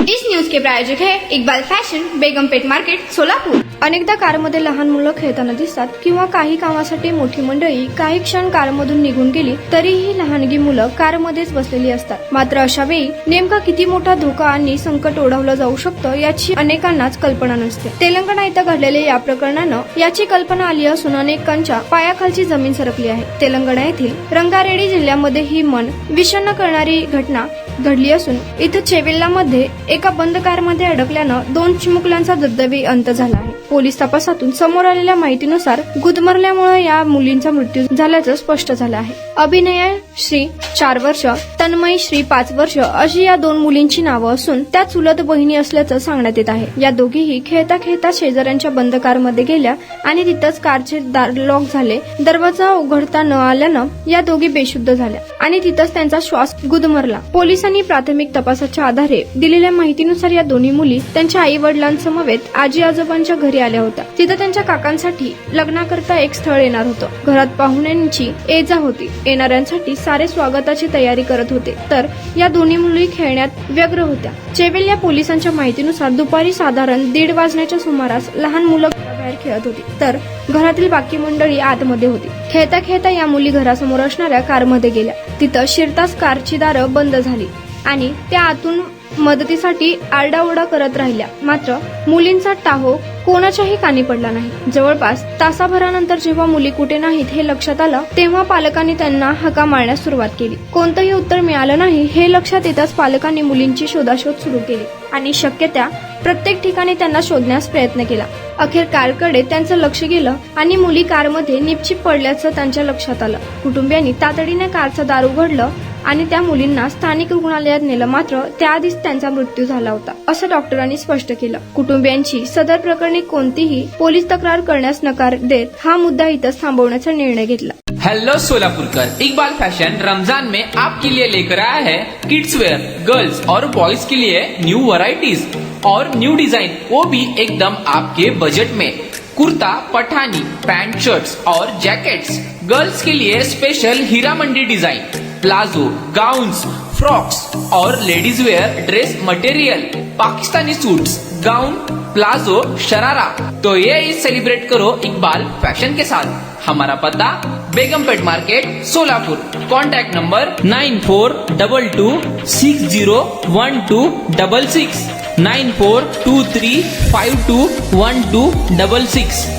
इस news के प्रायोजक है Iqbal fashion, Begumpet market, Solapur. अनेकदा कारमध्ये लहान मुलं खेळताना दिसतात किंवा काही कामासाठी मोठी मंडळी काही क्षण कारमधून निघून गेली तरीही लहानगी मुलं कारमध्येच बसलेली असतात। मात्र अशा वेळी नेमका किती मोठा धोका आणि संकट ओढवलं जाऊ शकतं याची अनेकांनाच कल्पना नसते। तेलंगणा इथं घडलेल्या या प्रकरणानं याची कल्पना आली असून अनेकांच्या पायाखालची जमीन सरकली आहे। तेलंगणा येथील रंगारेड्डी जिल्ह्यामध्ये ही मन विषण्ण करणारी घटना घडली असून इथं चेवेल्लामध्ये एका बंद कारमध्ये अडकल्यानं 2 चिमुकल्यांचा दुर्दैवी अंत झाला आहे। पोलीस तपासातून समोर आलेल्या माहितीनुसार गुदमरल्यामुळे या मुलींचा मृत्यू झाल्याचं स्पष्ट झालं आहे। अभिनया श्री 4 वर्ष, तन्मयी श्री 5 वर्ष अशी या 2 मुलींची नावं असून त्या चुलत बहिणी असल्याचं सांगण्यात येत आहे। या दोघीही खेळता खेळता शेजाऱ्यांच्या बंद कारमध्ये गेल्या आणि तिथंच कारचे दार लॉक झाले। दरवाजा उघडता न आल्यानं या दोघी बेशुद्ध झाल्या आणि तिथंच त्यांचा श्वास गुदमरला। पोलिसांनी प्राथमिक तपासाच्या आधारे दिलेल्या माहितीनुसार या दोन्ही मुली त्यांच्या आई वडिलांसमवेत आजी आजोबांच्या घरी आल्या होत्या। तिथं त्यांच्या काकांसाठी लग्नाकरता एक स्थळ येणार होतं। घरात पाहुण्यांची ये-जा होती। येणाऱ्यांसाठी सारे स्वागताची तयारी करत होते तर या दोन्ही मुली खेळण्यात व्यग्र होत्या। चेवेल्ला पोलिसांच्या माहितीनुसार दुपारी साधारण 1:30 वाजण्याच्या सुमारास लहान मुलं बाहेर खेळत होती तर घरातील बाकी मंडळी आतमध्ये होती। खेळता खेळता या मुली घरासमोर असणाऱ्या कारमध्ये गेल्या। तिथं शिरताच कारची दारं बंद झाली आणि त्या आतून मदतीसाठी आरडाओरडा करत राहिल्या। मात्र मुलींचा टाहो कोणाच्याही कानी पडला नाही। जवळपास तासाभरानंतर जेव्हा मुली कुठे नाहीत हे लक्षात आलं तेव्हा पालकांनी त्यांना हाका मारण्यास सुरुवात केली। कोणतंही उत्तर मिळालं नाही हे लक्षात येताच पालकांनी मुलींची शोधाशोध सुरू केली आणि शक्य त्या प्रत्येक ठिकाणी त्यांना शोधण्यास प्रयत्न केला। अखेर कारकडे त्यांचं लक्ष गेलं आणि मुली कारमध्ये निपचिप पडल्याचं त्यांच्या लक्षात आलं। कुटुंबियांनी तातडीने कारचं दार उघडलं आणि त्या मुलींना स्थानिक रुग्णालयात नेलं। मात्र त्याआधीच त्यांचा मृत्यू झाला होता असं डॉक्टरांनी स्पष्ट केलं। कुटुंबियांची सदर प्रकरणी कोणतीही पोलीस तक्रार करण्यास नकार देत हा मुद्दा इथंच थांबवण्याचा निर्णय घेतला। हेलो सोलापुरकर, इकबाल फैशन रमजान में आपके लिए लेकर आया है किड्स वेयर, गर्ल्स और बॉयज के लिए न्यू वैरायटीज और न्यू डिजाइन, वो भी एकदम आपके बजट में। कुर्ता, पठानी, पैंट, शर्ट्स और जैकेट्स, गर्ल्स के लिए special Heera Mandi design, palazzo, gowns, frocks और ladies wear dress material, Pakistani suits, gown, palazzo, sharara. तो ये ईद सेलिब्रेट करो इकबाल फैशन के साथ। हमारा पता Begumpet market, Solapur. Contact number 9422601266, 9423521266।